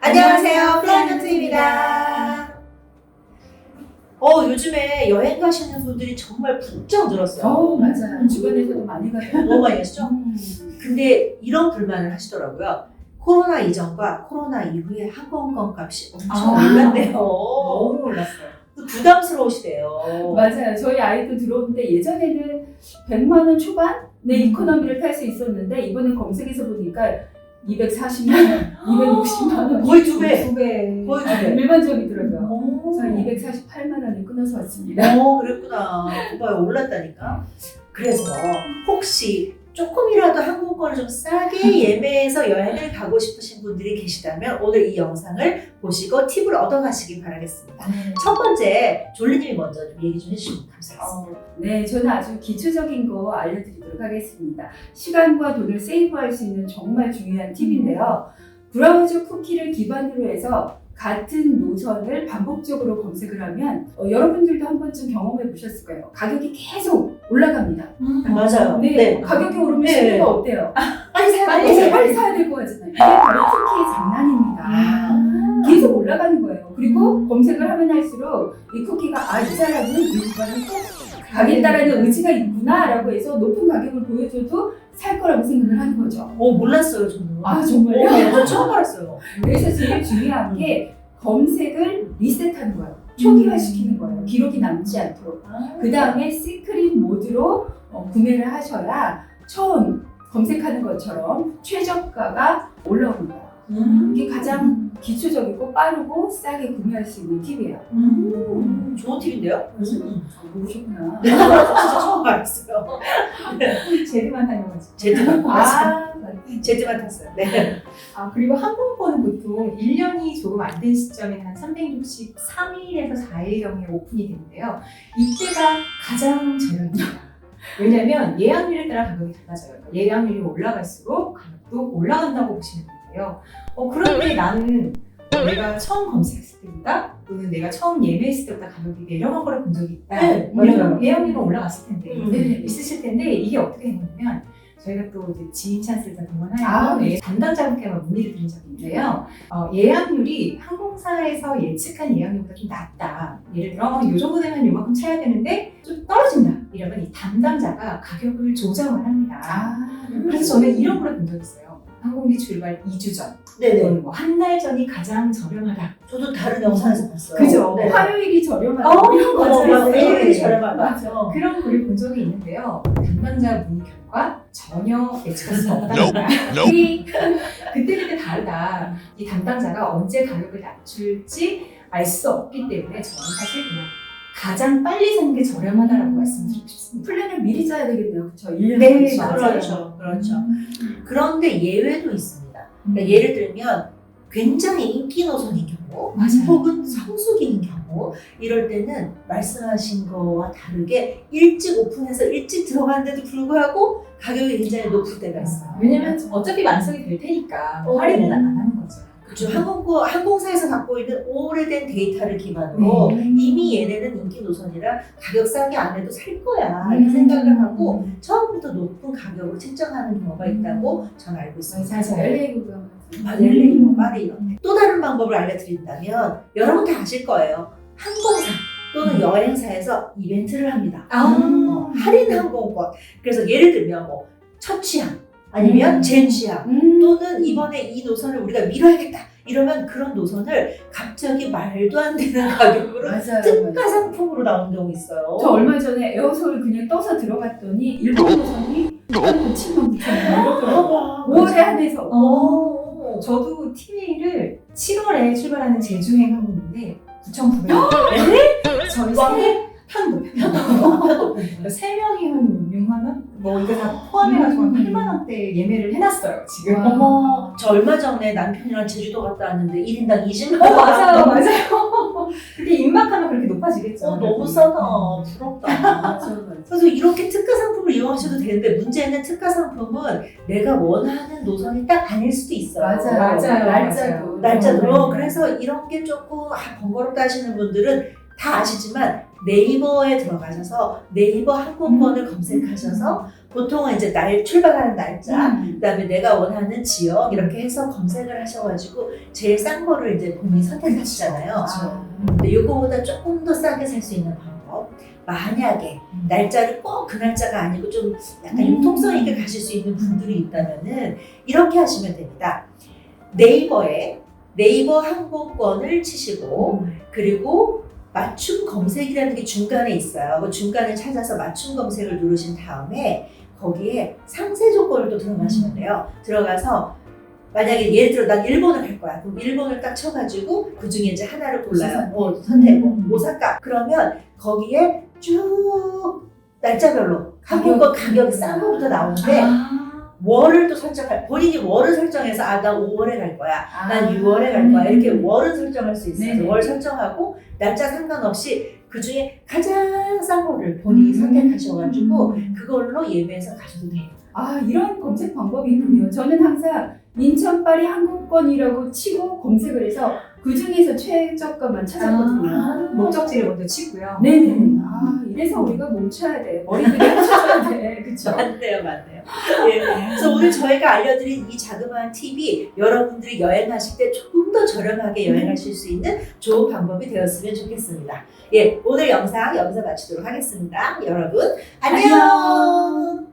안녕하세요, 플라이너트입니다. 요즘에 여행 가시는 분들이 정말 부쩍 늘었어요. 맞아요. 주변에서도 많이 가요. 너무 많이 하시죠? 근데 이런 불만을 하시더라고요. 코로나 이전과 코로나 이후에 항공권 값이 엄청 올랐대요. 너무 올랐어요. 부담스러우시대요. 맞아요. 저희 아이도 들어오는데 예전에는 100만 원 초반의 이코노미를 탈 수 있었는데 이번에 검색해서 보니까 240만 원, 260만 원. 거의 두 배. 두 배. 거의 두 배. 일반적이더라고요. 저희 248만 원을 끊어서 왔습니다. 그랬구나. 봐요, 올랐다니까. 그래서 혹시 조금이라도 항공권을 좀 싸게 예매해서 여행을 가고 싶으신 분들이 계시다면 오늘 이 영상을 보시고 팁을 얻어가시기 바라겠습니다. 첫 번째, 졸리님이 먼저 좀 얘기 좀 해주시면 감사하겠습니다. 네, 저는 아주 기초적인 거 알려드리도록 하겠습니다. 시간과 돈을 세이브할 수 있는 정말 중요한 팁인데요. 브라우저 쿠키를 기반으로 해서 같은 노선을 반복적으로 검색을 하면 여러분들도 한 번쯤 경험해 보셨을 거예요. 가격이 계속 올라갑니다. 맞아요. 네, 가격이 오르면 네. 심리가 어때요? 빨리 사야 될 거 같잖아요. 이게 바로 쿠키의 장난입니다. 계속 올라가는 거예요. 그리고 검색을 하면 할수록 이 쿠키가 이 사람은 이 구간을 꼭 가겠다라는 의지가 있구나라고 해서 높은 가격을 보여줘도 살 거라고 생각을 하는 거죠. 몰랐어요, 저는. 정말요? 저 처음 알았어요. 그래서 제일 중요한 게 검색을 리셋하는 거예요. 초기화시키는 거예요. 기록이 남지 않도록. 그 다음에 시크릿 모드로 구매를 하셔야 처음 검색하는 것처럼 최저가가 올라옵니다. 이게 가장 기초적이고 빠르고 싸게 구매할 수 있는 팁이에요. 좋은 팁인데요? 모르셨구나. 진짜 처음 알았어요. 제드만 다녀가지고. 제트만 탔어요. 맞네. 제트만 탔어요. 네. 그리고 항공권은 보통 1년이 조금 안 된 시점에 한 363일에서 4일경에 오픈이 되는데요. 이때가 가장 저렴합니다. 왜냐면 예약률에 따라 가격이 달라져요. 예약률이 올라갈수록 가격도 올라간다고 보시면 되는데요. 그런데 나는 내가 처음 검색했을 때보다 또는 내가 처음 예매했을 때보다 가격이 내려간 거를 본 적이 있다. 네, 왜냐면 예약률은 올라갔을 텐데 네. 있으실 텐데 이게 어떻게 된 거냐면 저희가 또 이제 지인 찬스를 다 동원하여 담당자분께만 문의를 드린 적이 있는데요. 예약률이 항공사에서 예측한 예약률보다 좀 낮다. 예를 들어 이 정도 되면 이만큼 차야 되는데 좀 떨어진다. 이러면 이 담당자가 가격을 조정을 합니다. 그래서 저는 이런 걸 본 적이 있어요. 항공기 출발 2주 전 네네. 또는 한 달 전이 가장 저렴하다. 저도 다른 영상에서 봤어요. 그죠? 네. 화요일이 저렴하다. 맞아요. 매일이 네. 저렴하다. 맞아. 그런 글을 본 적이 있는데요. 담당자 문의 결과 전혀 예측할 수 없다는 거야. 그때그때 다르다. 이 담당자가 언제 가격을 낮출지 알 수 없기 때문에 저는 사실 그냥 가장 빨리 사는 게 저렴하다라고 말씀드리고 싶습니다. 플랜을 미리 짜야 되겠네요. 그렇죠? 1년 네, 전에. 그렇죠. 그렇죠. 그런데 예외도 있습니다. 그러니까 예를 들면 굉장히 인기 노선인 경우 맞아요. 혹은 성수기인 경우 이럴 때는 말씀하신 거와 다르게 일찍 오픈해서 일찍 들어가는데도 불구하고 가격이 굉장히 높을 때가 있어요. 왜냐면 어차피 완성이 될 테니까 할인은 안 하는 거죠. 그렇죠. 항공사에서 갖고 있는 오래된 데이터를 기반으로 이미 얘네는 인기 노선이라 가격 싸게 안 해도 살 거야 이렇게 생각을 하고 처음부터 높은 가격으로 책정하는 경우가 있다고 저는 알고 있습니다. 맞아요. LA 구경. LA, 파리 이런 데. 또 다른 방법을 알려드린다면 여러분 다 아실 거예요. 항공사 또는 여행사에서 이벤트를 합니다. 할인 항공권. 그래서 예를 들면 첫 취향 아니면 제 취향 또는 이번에 이 노선을 우리가 미뤄야겠다 이러면 그런 노선을 갑자기 말도 안 되는 가격으로 맞아요. 특가 상품으로 나온 경우 있어요. 저 얼마 전에 에어서울 그냥 떠서 들어갔더니 일본 노선이 한 7만 9천 원 이렇더라고요. 5월에 한해서. 저도 TA를 7월에 출발하는 제주행 항공인데 9,900원. 저희 편도. 3명이 한 6만 원? 뭐 이거 다 포함해가지고 한 8만 원대 예매를 해놨어요 지금. 저 얼마 전에 남편이랑 제주도 갔다 왔는데 1인당 20만 원. 맞아요. 그게 입막하면 그렇게 높아지겠죠. 너무 싸다. 부럽다. 그래서 이렇게 특가 상품을 이용하셔도 되는데 문제는 특가 상품은 내가 원하는 노선이 딱 아닐 수도 있어요. 맞아요. 날짜도. 날짜도. 그래서 이런 게 조금 번거롭다 하시는 분들은 다 아시지만 네이버에 들어가셔서 네이버 항공권을 검색하셔서 보통은 이제 출발하는 날짜, 그다음에 내가 원하는 지역 이렇게 해서 검색을 하셔가지고 제일 싼 거를 이제 본인이 선택하시잖아요. 아, 근데 이거보다 조금 더 싸게 살 수 있는 방법. 만약에 날짜를 꼭 그 날짜가 아니고 좀 약간 융통성 있게 가실 수 있는 분들이 있다면은 이렇게 하시면 됩니다. 네이버에 네이버 항공권을 치시고 그리고 맞춤 검색이라는 게 중간에 있어요. 그 중간을 찾아서 맞춤 검색을 누르신 다음에 거기에 상세 조건을 또 들어가시면 돼요. 들어가서 만약에 예를 들어 난 일본을 갈 거야. 그럼 일본을 딱 쳐가지고 그 중에 이제 하나를 골라요. 선택, 오사카. 그러면 거기에 쭉 날짜별로 항공권 가격이 싼 거부터 나오는데 월을 또 본인이 월을 설정해서 난 5월에 갈 거야. 난 6월에 갈 거야. 이렇게 월은 설정할 수 있어요. 네네. 월 설정하고 날짜 상관없이 그 중에 가장 싼 거를 본인이 선택하셔가지고 그걸로 예매해서 가셔도 돼요. 아, 이런 검색 방법이 있군요. 저는 항상 인천 파리 항공권이라고 치고 검색을 해서 그 중에서 최저가만 찾았거든요. 목적지를 먼저 치고요. 네네. 아, 이래서 우리가 멈춰야 돼. 머리들이 멈춰야 돼. 그쵸? 맞네요. 예. 그래서 오늘 저희가 알려드린 이 자그마한 팁이 여러분들이 여행하실 때 조금 더 저렴하게 여행하실 수 있는 좋은 방법이 되었으면 좋겠습니다. 예, 오늘 영상 여기서 마치도록 하겠습니다. 여러분, 안녕!